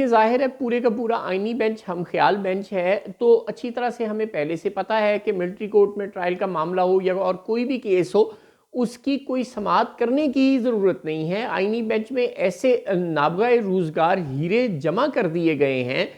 चूँकि ज़ाहिर है पूरे का पूरा आइनी बेंच हम ख्याल बेंच है, तो अच्छी तरह से हमें पहले से पता है कि मिलिट्री कोर्ट में ट्रायल का मामला हो या और कोई भी केस हो, उसकी कोई समाअत करने की ज़रूरत नहीं है। आइनी बेंच में ऐसे नाबगाए रोज़गार हीरे जमा कर दिए गए हैं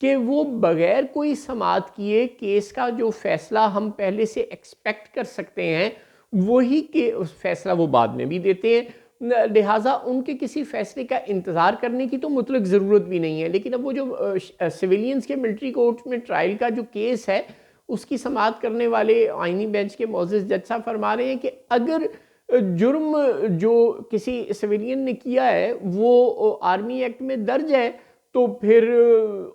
कि वो बग़ैर कोई समाअत किए केस का जो फ़ैसला हम पहले से एक्सपेक्ट कर सकते हैं, वही के फ़ैसला वो बाद में भी देते हैं। लिहाजा उनके किसी फ़ैसले का इंतज़ार करने की तो मुतलक ज़रूरत भी नहीं है। लेकिन अब वो जो सिविलियंस के मिलिट्री कोर्ट में ट्रायल का जो केस है, उसकी समाअत करने वाले आइनी बेंच के मोअज़्ज़ज़ जज साहब फरमा रहे हैं कि अगर जुर्म जो किसी सिविलियन ने किया है वो आर्मी एक्ट में दर्ज है, तो फिर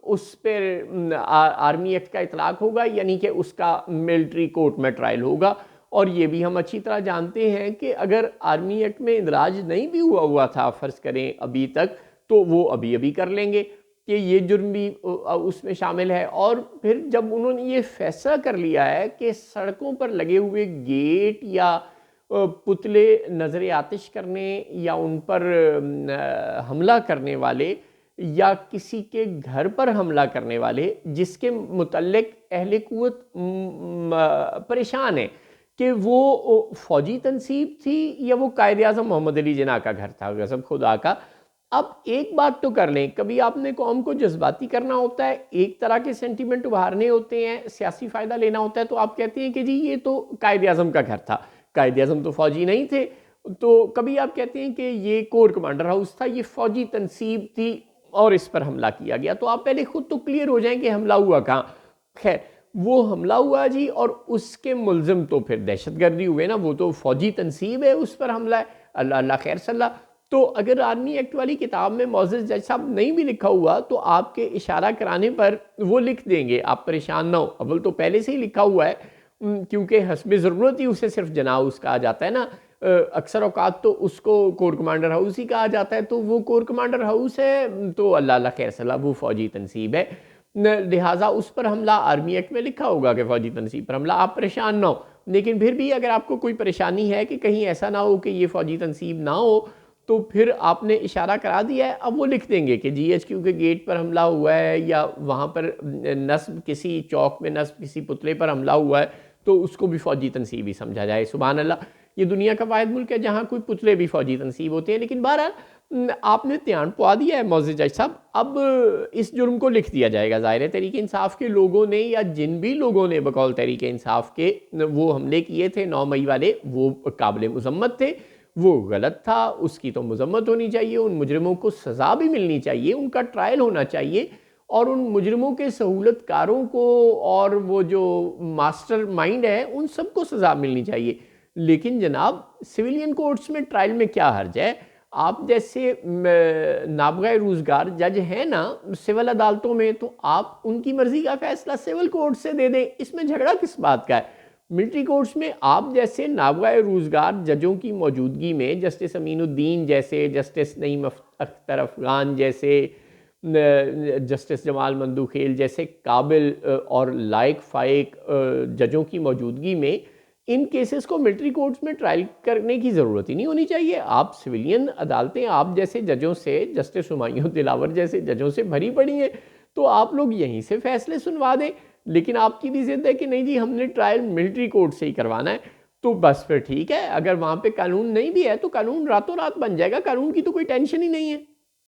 उस पर आर्मी एक्ट का इतलाक़ होगा, यानी कि उसका मिलिट्री कोर्ट में ट्रायल होगा। और ये भी हम अच्छी तरह जानते हैं कि अगर आर्मी एक्ट में इंदराज नहीं भी हुआ था फ़र्ज़ करें अभी तक, तो वो अभी अभी कर लेंगे कि ये जुर्म भी उसमें शामिल है। और फिर जब उन्होंने ये फ़ैसला कर लिया है कि सड़कों पर लगे हुए गेट या पुतले नज़र आतिश करने या उन पर हमला करने वाले या किसी के घर पर हमला करने वाले जिसके मुतल्लिक अहले कुव्वत परेशान है कि वो फ़ौजी तनसीब थी या वो कायद-ए-आज़म मोहम्मद अली जिन्ना का घर था, कसम खुदा का। अब एक बात तो कर लें, कभी आपने कौम को जज्बाती करना होता है, एक तरह के सेंटिमेंट उभारने होते हैं, सियासी फ़ायदा लेना होता है, तो आप कहते हैं कि जी ये तो कायद-ए-आज़म का घर था। कायद-ए-आज़म तो फ़ौजी नहीं थे। तो कभी आप कहते हैं कि ये कोर कमांडर हाउस था, ये फ़ौजी तनसीब थी और इस पर हमला किया गया। तो आप पहले खुद तो क्लियर हो जाएँ कि हमला हुआ कहाँ। खैर, वो हमला हुआ जी, और उसके मुल्ज़िम तो फिर दहशतगर्दी हुए ना, वो तो फ़ौजी तनसीब है, उस पर हमला है। अल्लाह अल्लाह खैर सल्ला। तो अगर आर्मी एक्ट वाली किताब में मोअज़्ज़ज़ जज साहब नहीं भी लिखा हुआ, तो आपके इशारा कराने पर वो लिख देंगे, आप परेशान ना हो। अव्वल तो पहले से ही लिखा हुआ है, क्योंकि हस्बे ज़रूरत ही उसे सिर्फ जना हाउस कहा जाता है ना। अक्सर औकात तो उसको कोर कमांडर हाउस ही कहा जाता है, तो वो कोर कमांडर हाउस है, तो अल्लाह अल्लाह खैर सल्ला, वो फ़ौजी तनसीब है। लिहाजा उस पर हमला आर्मी एक्ट में लिखा होगा कि फ़ौजी तनसीब पर हमला, आप परेशान ना हो। लेकिन फिर भी अगर आपको कोई परेशानी है कि कहीं ऐसा ना हो कि ये फ़ौजी तनसीब ना हो, तो फिर आपने इशारा करा दिया है। अब वो लिख देंगे कि जीएचक्यू के गेट पर हमला हुआ है या वहाँ पर नस्ब किसी चौक में नस्ब किसी पुतले पर हमला हुआ है, तो उसको भी फ़ौजी तनसीब ही समझा जाए। सुभान अल्लाह, ये दुनिया का वाहिद मुल्क है जहाँ कोई पुतले भी फ़ौजी तनसीब होते हैं। लेकिन बहरहाल आपने ध्यान पवा दिया है मोअज़्ज़ज़ जज साहब, अब इस जुर्म को लिख दिया जाएगा। ज़ाहिर है तहरीक इंसाफ़ के लोगों ने या जिन भी लोगों ने बकौल तहरीक इंसाफ़ के वो हमले किए थे 9 मई वाले, वो काबिल मुज़म्मत थे, वो गलत था, उसकी तो मज़म्मत होनी चाहिए, उन मुजरिमों को सज़ा भी मिलनी चाहिए, उनका ट्रायल होना चाहिए, और उन मुजरिमों के सहूलतकारों को और वो जो मास्टर माइंड है उन सबको सज़ा मिलनी चाहिए। लेकिन जनाब, सिविलियन कोर्ट्स में ट्रायल में क्या हर्ज है? आप जैसे नाबगाए रोज़गार जज हैं ना सिविल अदालतों में, तो आप उनकी मर्ज़ी का फ़ैसला सिविल कोर्ट से दे दें, इसमें झगड़ा किस बात का है? मिलिट्री कोर्ट्स में आप जैसे नाबगाए रोज़गार जजों की मौजूदगी में जस्टिस अमीनुद्दीन जैसे, जस्टिस नईम अख्तर अफ़गान जैसे, जस्टिस जमाल मंदूखेल जैसे काबिल और लायक फ़ाइक जजों की मौजूदगी में इन केसेस को मिलिट्री कोर्ट्स में ट्रायल करने की ज़रूरत ही नहीं होनी चाहिए। आप सिविलियन अदालतें आप जैसे जजों से, जस्टिस हुमायूं दिलावर जैसे जजों से भरी पड़ी हैं, तो आप लोग यहीं से फ़ैसले सुनवा दें। लेकिन आपकी भी ज़िद है कि नहीं जी, हमने ट्रायल मिलिट्री कोर्ट से ही करवाना है, तो बस फिर ठीक है। अगर वहाँ पे कानून नहीं भी है, तो कानून रातों रात बन जाएगा, कानून की तो कोई टेंशन ही नहीं है।